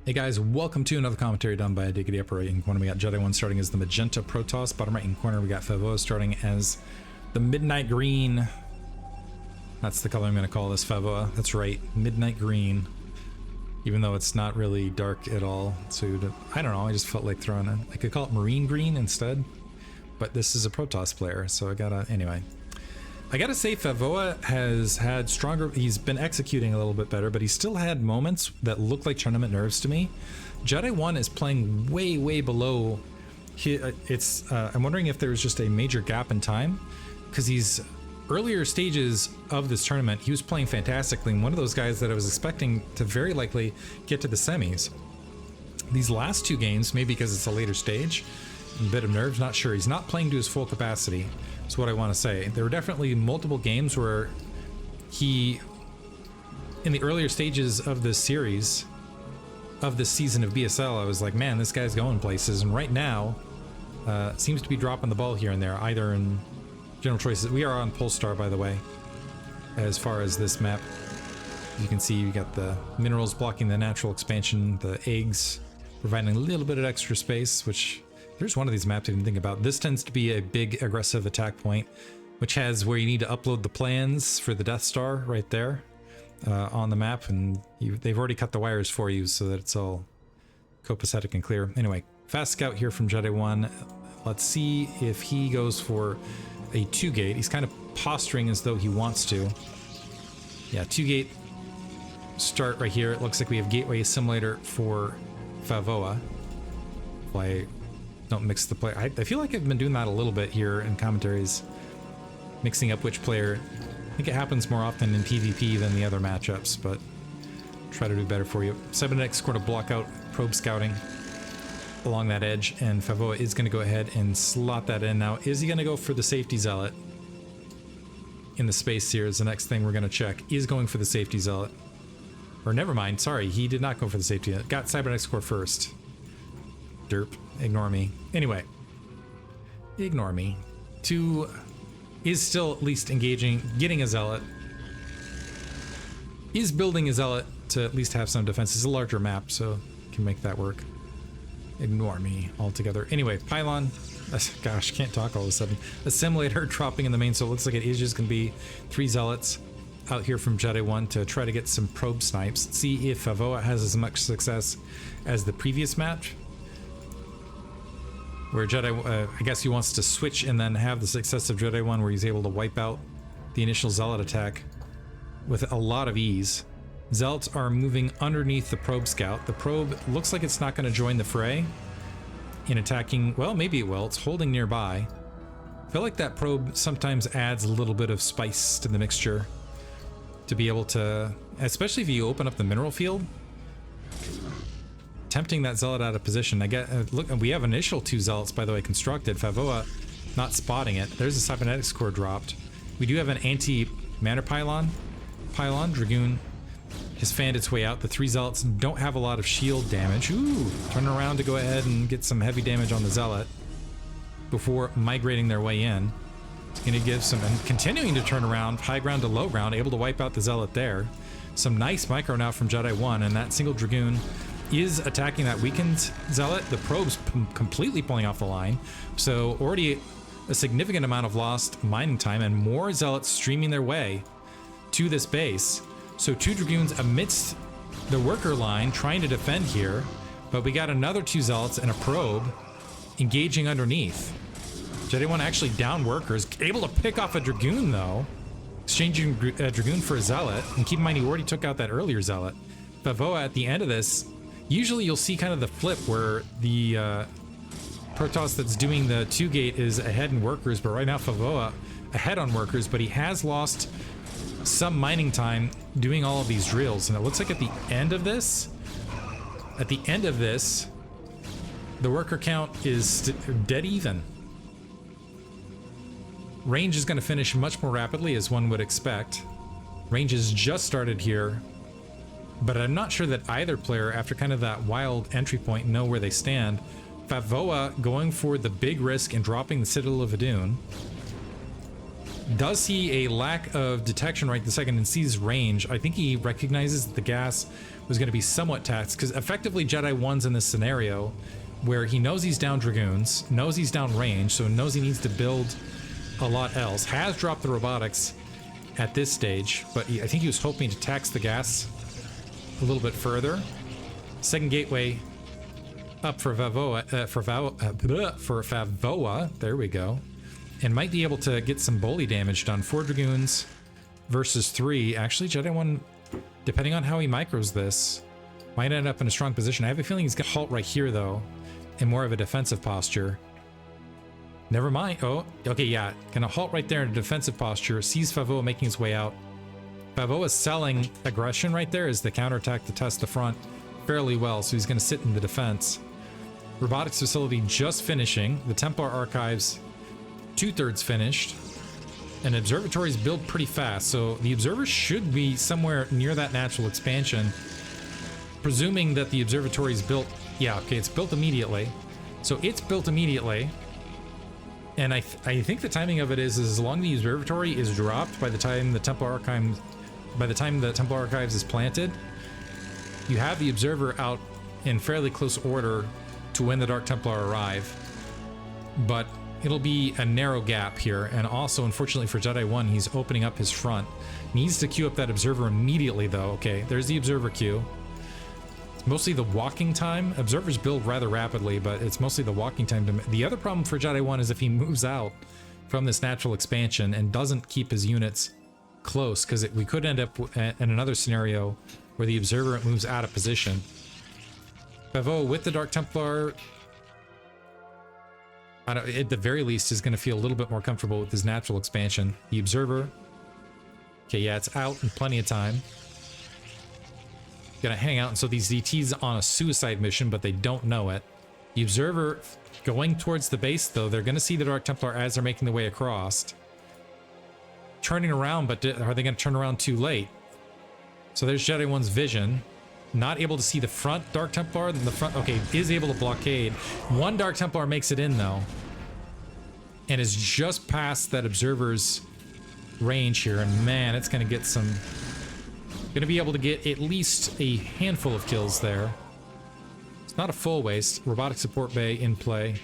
Hey guys, welcome to another commentary done by Diggity. Upper right hand corner we got Jedi 1 starting as the magenta Protoss. Bottom right hand corner we got Favorit starting as the midnight green. That's the color I'm going to call this, Favorit. That's right, midnight green. Even though it's not really dark at all. So I don't know, I just felt like throwing it. I could call it marine green instead. But this is a Protoss player, so I gotta, anyway. I gotta say Favorit has had stronger, he's been executing a little bit better, but he still had moments that look like tournament nerves to me. Jedi 1 is playing way below. I'm wondering if there was just a major gap in time, because he's earlier stages of this tournament, he was playing fantastically, and one of those guys that I was expecting to very likely get to the semis. These last two games, maybe because it's a later stage, a bit of nerves, not sure. He's not playing to his full capacity. That's what I want to say. There were definitely multiple games where he, in the earlier stages of this series, of this season of BSL, I was like, man, this guy's going places. And right now, seems to be dropping the ball here and there, either in general choices. We are on Polestar, by the way, as far as this map. You can see you got the minerals blocking the natural expansion, the eggs providing a little bit of extra space, which... There's one of these maps I didn't think about. This tends to be a big aggressive attack point, which has where you need to upload the plans for the Death Star right there on the map, and they've already cut the wires for you so that it's all copacetic and clear. Anyway, fast scout here from Jedi 1. Let's see if he goes for a 2-gate. He's kind of posturing as though he wants to. Yeah, 2-gate start right here. It looks like we have gateway assimilator for Favorit. Don't mix the player. I feel like I've been doing that a little bit here in commentaries, mixing up which player. I think it happens more often in PvP than the other matchups, but try to do better for you. Cybernetics going to block out probe scouting along that edge, and Favorit is going to go ahead and slot that in. Now, is he going to go for the safety zealot in the space here is the next thing we're going to check. Is going for the safety zealot. Or never mind, sorry, he did not go for the safety zealot. Got Cybernetics core first. Derp. Ignore me. Anyway. Ignore me. 2 is still at least engaging, getting a zealot. Is building a zealot to at least have some defense. It's a larger map, so can make that work. Ignore me altogether. Anyway, pylon. Gosh, can't talk all of a sudden. Assimilator dropping in the main, so it looks like it is just going to be 3 zealots out here from Jedi 1 to try to get some probe snipes. See if Favorit has as much success as the previous match, where Jedi, I guess he wants to switch and then have the success of Jedi 1 where he's able to wipe out the initial Zealot attack with a lot of ease. Zealots are moving underneath the probe scout. The probe looks like it's not going to join the fray in attacking. Well, maybe it will. It's holding nearby. I feel like that probe sometimes adds a little bit of spice to the mixture to be able to, especially if you open up the mineral field, tempting that zealot out of position. I get look, we have initial 2 zealots, by the way, constructed. Favorit not spotting it. There's a cybernetics core dropped. We do have an anti-mana pylon. Dragoon has fanned its way out. The 3 zealots don't have a lot of shield damage. Ooh, turning around to go ahead and get some heavy damage on the zealot before migrating their way in. It's going to give some, and continuing to turn around, high ground to low ground, able to wipe out the zealot there. Some nice micro now from Jedi 1, and that single Dragoon is attacking that weakened zealot. The probe's completely pulling off the line, so already a significant amount of lost mining time, and more zealots streaming their way to this base. So 2 Dragoons amidst the worker line trying to defend here, but we got another 2 zealots and a probe engaging underneath. Jedi 1 actually down workers, able to pick off a Dragoon though, exchanging a Dragoon for a zealot, and keep in mind he already took out that earlier zealot. Favorit at the end of this, usually you'll see kind of the flip where the Protoss that's doing the 2-gate is ahead in workers, but right now Favorit ahead on workers, but he has lost some mining time doing all of these drills, and it looks like at the end of this, the worker count is dead even. Range is going to finish much more rapidly, as one would expect. Range has just started here, but I'm not sure that either player, after kind of that wild entry point, know where they stand. Favorit going for the big risk and dropping the Citadel of Adun. does see a lack of detection right this second and sees range. I think he recognizes that the gas was going to be somewhat taxed, because effectively Jedi 1's in this scenario where he knows he's down Dragoons, knows he's down range, so knows he needs to build a lot else. Has dropped the robotics at this stage, but I think he was hoping to tax the gas a little bit further. Second gateway up for Favoa, for Favoa. There we go. And might be able to get some bully damage done. 4 Dragoons versus 3. Actually, Jedi 1, depending on how he micros this, might end up in a strong position. I have a feeling he's gonna halt right here though, in more of a defensive posture. Never mind. Oh, okay, yeah. Gonna halt right there in a defensive posture. Sees Favoa making his way out. Favoa is selling aggression right there as the counterattack to test the front fairly well, so he's gonna sit in the defense. Robotics facility just finishing. The Templar Archives 2/3 finished. And observatories build pretty fast, so the observer should be somewhere near that natural expansion. Presuming that the observatory is built. Yeah, okay, it's built immediately. So it's built immediately. And I think the timing of it is as long as the observatory is dropped by the time the Templar Archives, is planted, you have the observer out in fairly close order to when the Dark Templar arrive. But it'll be a narrow gap here, and also, unfortunately for Jedi 1, he's opening up his front. Needs to queue up that observer immediately, though. Okay, there's the observer queue. It's mostly the walking time. Observers build rather rapidly, but it's mostly the walking time. The other problem for Jedi 1 is if he moves out from this natural expansion and doesn't keep his units close, because we could end up in another scenario where the observer moves out of position. Favo with the Dark Templar, at the very least, is going to feel a little bit more comfortable with his natural expansion. The observer, okay, yeah, it's out in plenty of time. Gonna hang out, and so these DT's on a suicide mission, but they don't know it. The observer going towards the base, though, they're gonna see the Dark Templar as they're making their way across. Turning around, but are they gonna turn around too late? So there's Jedi 1's vision. Not able to see the front Dark Templar, then the front, okay, is able to blockade. One Dark Templar makes it in, though, and is just past that observer's range here, and man, it's gonna get some... Gonna be able to get at least a handful of kills there. It's not a full waste. Robotic support bay in play.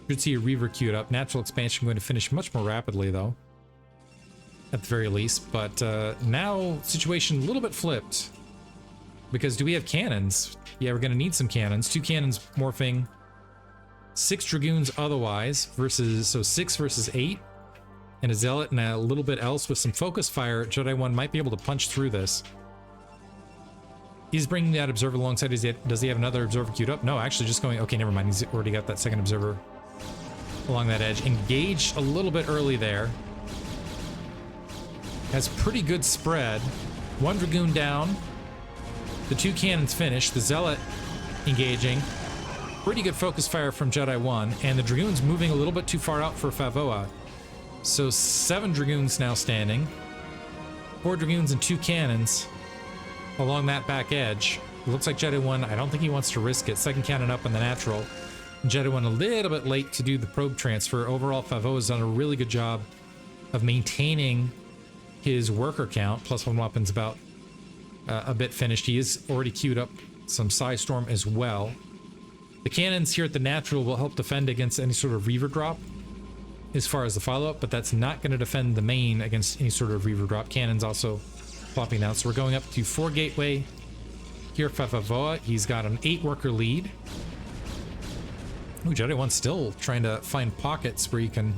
Should see a Reaver queued up. Natural expansion going to finish much more rapidly, though, at the very least. But now situation a little bit flipped, because do we have cannons? Yeah, we're gonna need some cannons. 2 cannons morphing. 6 Dragoons otherwise versus, so 6 versus 8. And a Zealot and a little bit else with some focus fire. Jedi 1 might be able to punch through this. He's bringing that observer alongside. Does he have another observer queued up? No, actually just going... Okay, never mind. He's already got that second observer along that edge. Engaged a little bit early there. Has pretty good spread. 1 Dragoon down. The 2 cannons finished. The Zealot engaging. Pretty good focus fire from Jedi 1. And the Dragoon's moving a little bit too far out for Favoa. So 7 Dragoons now standing. 4 Dragoons and 2 cannons along that back edge. It looks like Jedi 1, I don't think he wants to risk it. Second cannon up on the natural. Jedi 1 a little bit late to do the probe transfer. Overall, Favo has done a really good job of maintaining his worker count. +1 weapons about a bit finished. He is already queued up some Psystorm as well. The cannons here at the natural will help defend against any sort of Reaver drop as far as the follow-up, but that's not going to defend the main against any sort of Reaver drop. Cannons also popping out. So we're going up to 4 gateway here for Favoa. He's got an 8 worker lead. Ooh, Jedi 1 still trying to find pockets where he can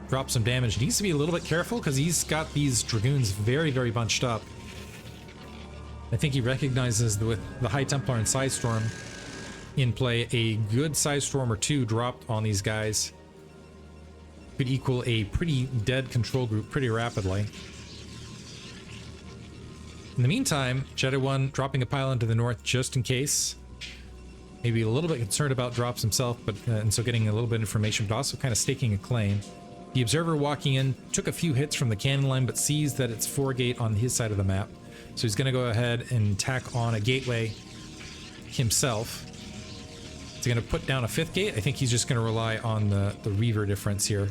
drop some damage. Needs to be a little bit careful because he's got these Dragoons very, very bunched up. I think he recognizes with the High Templar and Psystorm in play, a good Psystorm or 2 dropped on these guys could equal a pretty dead control group pretty rapidly. In the meantime, Jedi 1 dropping a pylon to the north just in case. Maybe a little bit concerned about drops himself, but and so getting a little bit of information, but also kind of staking a claim. The observer walking in took a few hits from the cannon line, but sees that it's 4 gate on his side of the map. So he's going to go ahead and tack on a gateway himself. Is he going to put down a 5th gate? I think he's just going to rely on the Reaver difference here.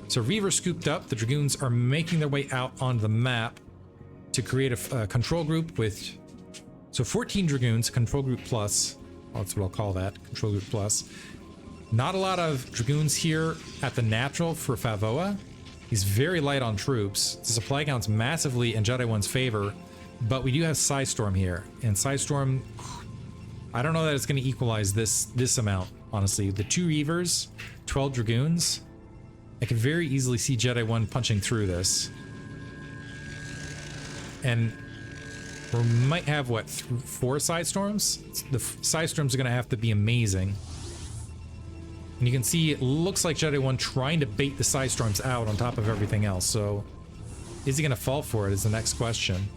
So Reaver scooped up. The Dragoons are making their way out on the map to create a control group with... So 14 Dragoons, control group plus. Well, that's what I'll call that, control group plus. Not a lot of Dragoons here at the natural for Favoa. He's very light on troops. The supply count's massively in Jedi 1's favor, but we do have Psystorm here. And Psystorm, I don't know that it's going to equalize this amount, honestly. The 2 Reavers, 12 Dragoons. I can very easily see Jedi 1 punching through this. And we might have, what, 4 Psystorms? The Psystorms are going to have to be amazing. And you can see it looks like Jedi 1 trying to bait the Psystorms out on top of everything else. So is he going to fall for it is the next question.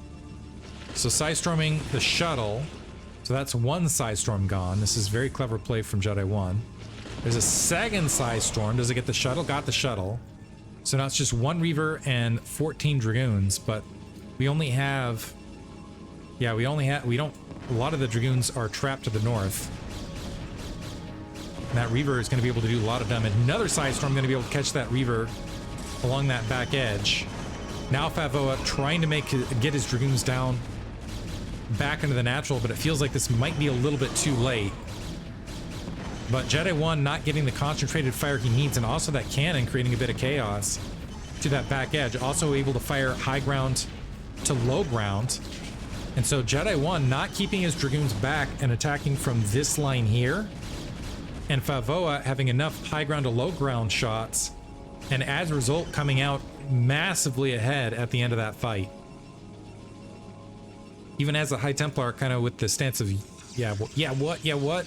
So Psystorming the shuttle. So that's 1 Psystorm gone. This is very clever play from Jedi 1. There's a second Psystorm. Does it get the shuttle? Got the shuttle. So now it's just 1 Reaver and 14 Dragoons, but we only have... Yeah, we don't... A lot of the Dragoons are trapped to the north. And that Reaver is going to be able to do a lot of damage. Another Psystorm going to be able to catch that Reaver along that back edge. Now Favoa trying to get his Dragoons down back into the natural, but it feels like this might be a little bit too late. But Jedi 1 not getting the concentrated fire he needs, and also that cannon creating a bit of chaos to that back edge. Also able to fire high ground to low ground. And so Jedi 1 not keeping his Dragoons back and attacking from this line here. And Favoa having enough high ground to low ground shots, and as a result coming out massively ahead at the end of that fight. Even as a High Templar kind of with the stance of, yeah, what?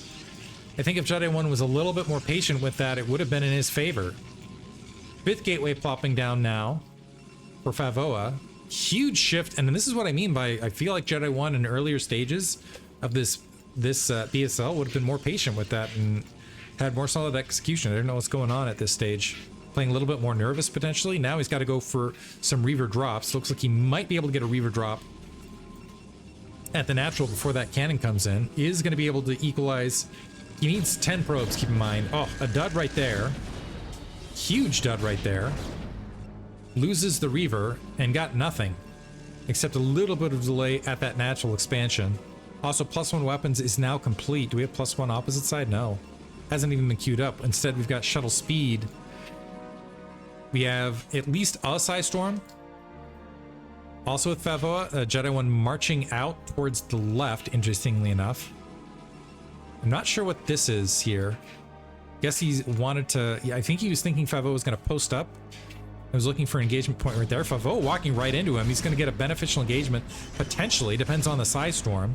I think if Jedi 1 was a little bit more patient with that, it would have been in his favor. 5th gateway plopping down now for Favoa. Huge shift, and this is what I mean by I feel like Jedi 1 in earlier stages of this BSL would have been more patient with that and had more solid execution. I didn't know what's going on at this stage. Playing a little bit more nervous potentially. Now he's got to go for some Reaver drops. Looks like he might be able to get a Reaver drop at the natural before that cannon comes in. Is going to be able to equalize. He needs 10 probes, keep in mind. Oh, a dud right there. Huge dud right there. Loses the Reaver and got nothing except a little bit of delay at that natural expansion. Also, +1 weapons is now complete. Do we have +1 opposite side? No. Hasn't even been queued up. Instead, we've got shuttle speed. We have at least a Psystorm. Also with Favoa, Jedi 1 marching out towards the left, interestingly enough. I'm not sure what this is here. Guess he wanted to... Yeah, I think he was thinking Favoa was going to post up. I was looking for an engagement point right there. Favoa walking right into him. He's going to get a beneficial engagement, potentially. Depends on the Psystorm.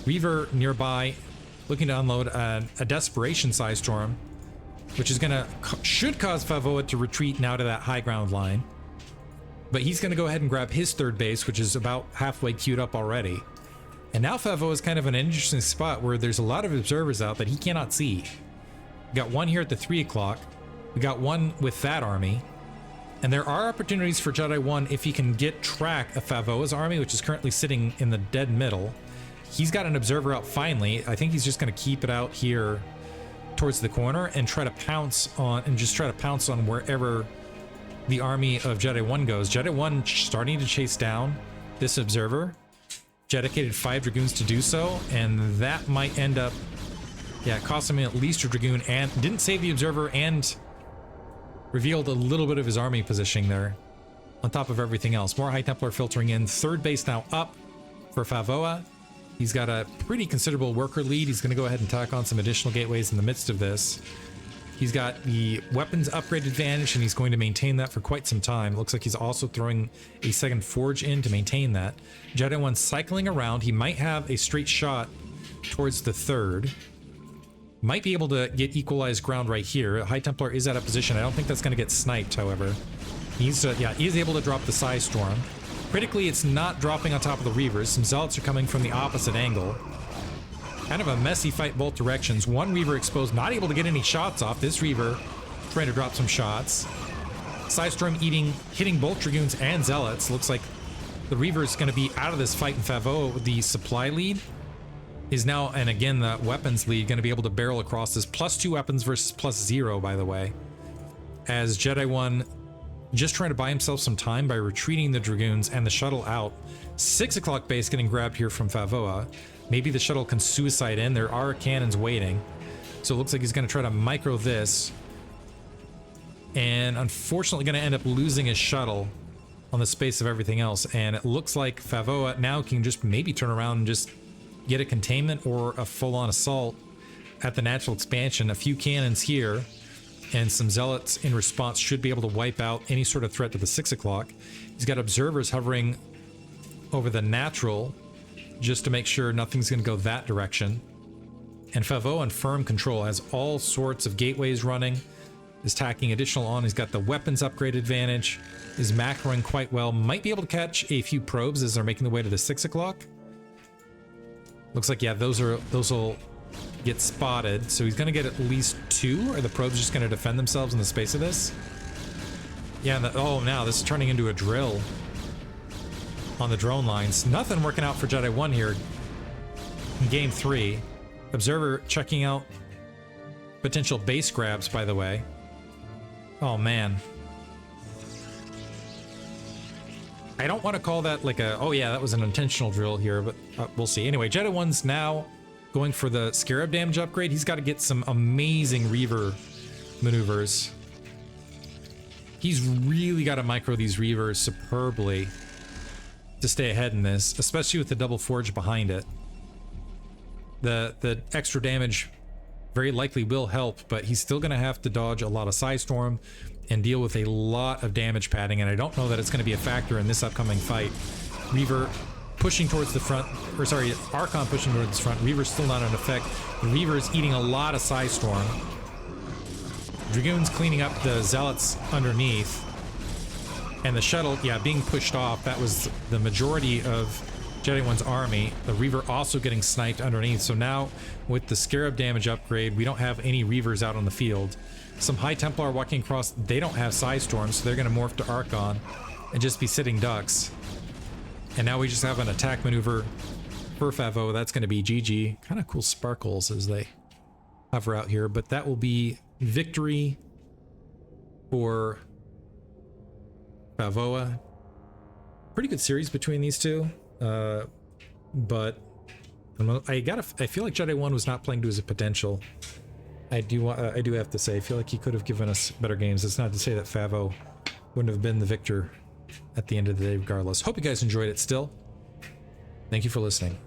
Reaver nearby, looking to unload a Desperation Psystorm, which is should cause Favoa to retreat now to that high ground line. But he's going to go ahead and grab his 3rd base, which is about halfway queued up already. And now Favoa is kind of an interesting spot where there's a lot of observers out that he cannot see. We got 1 here at the 3 o'clock. We got 1 with that army. And there are opportunities for Jedi 1 if he can get track of Favoa's army, which is currently sitting in the dead middle. He's got an observer out finally. I think he's just going to keep it out here towards the corner and try to pounce on wherever the army of Jedi 1 goes. Jedi 1 starting to chase down this observer. Dedicated 5 Dragoons to do so, and that might end up, yeah, costing him at least a Dragoon, and didn't save the observer and revealed a little bit of his army positioning there on top of everything else. More High Templar filtering in. 3rd base now up for Favoa. He's got a pretty considerable worker lead. He's going to go ahead and tack on some additional gateways in the midst of this. He's got the weapons upgrade advantage, and he's going to maintain that for quite some time. It looks like he's also throwing a 2nd forge in to maintain that. Jedi 1 cycling around. He might have a straight shot towards the 3rd. Might be able to get equalized ground right here. High Templar is out of position. I don't think that's going to get sniped, however. He is able to drop the Psystorm. Critically, it's not dropping on top of the Reavers. Some Zealots are coming from the opposite angle. Kind of a messy fight both directions. 1 Reaver exposed, not able to get any shots off. This Reaver trying to drop some shots. Psystorm hitting both Dragoons and Zealots. Looks like the Reaver is going to be out of this fight in Favoa. With the supply lead is now, and again, the weapons lead, going to be able to barrel across this. +2 weapons versus +0, by the way. As Jedi 1 just trying to buy himself some time by retreating the Dragoons and the shuttle out. 6 o'clock base getting grabbed here from Favorit. Maybe the shuttle can suicide in. There are cannons waiting. So it looks like he's going to try to micro this. And unfortunately going to end up losing his shuttle on the space of everything else. And it looks like Favorit now can just maybe turn around and just get a containment or a full-on assault at the natural expansion. A few cannons here and some zealots in response should be able to wipe out any sort of threat to the 6 o'clock. He's got observers hovering over the natural just to make sure nothing's going to go that direction. And Favorit in firm control has all sorts of gateways running, is tacking additional on. He's got the weapons upgrade advantage, is macroing quite well, might be able to catch a few probes as they're making the way to the 6 o'clock. Looks like, yeah, those will get spotted. So he's going to get at least 2. Are the probes just going to defend themselves in the space of this? Yeah, and oh, now this is turning into a drill on the drone lines. Nothing working out for Jedi 1 here in game 3. Observer checking out potential base grabs, by the way. Oh, man. I don't want to call that like a, oh yeah, that was an intentional drill here, but we'll see. Anyway, Jedi 1's now going for the Scarab damage upgrade. He's got to get some amazing Reaver maneuvers. He's really got to micro these Reavers superbly to stay ahead in this, especially with the double forge behind it. The extra damage very likely will help, but he's still going to have to dodge a lot of Psystorm and deal with a lot of damage padding, and I don't know that it's going to be a factor in this upcoming fight. Reaver pushing towards the front, or sorry, Archon pushing towards the front. Reaver's still not in effect. The Reaver's eating a lot of Psystorm. Dragoons cleaning up the Zealots underneath. And the shuttle, yeah, being pushed off. That was the majority of Jedi 1's army. The Reaver also getting sniped underneath. So now, with the Scarab damage upgrade, we don't have any Reavers out on the field. Some High Templar walking across, they don't have Psystorm, so they're going to morph to Archon and just be sitting ducks. And now we just have an attack maneuver for Favorit. That's going to be GG. Kind of cool sparkles as they hover out here, but that will be victory for Favorit. Pretty good series between these two, but I feel like Jedi 1 was not playing to his potential. I do have to say, I feel like he could have given us better games. It's not to say that Favo wouldn't have been the victor at the end of the day regardless. Hope you guys enjoyed it still. Thank you for listening.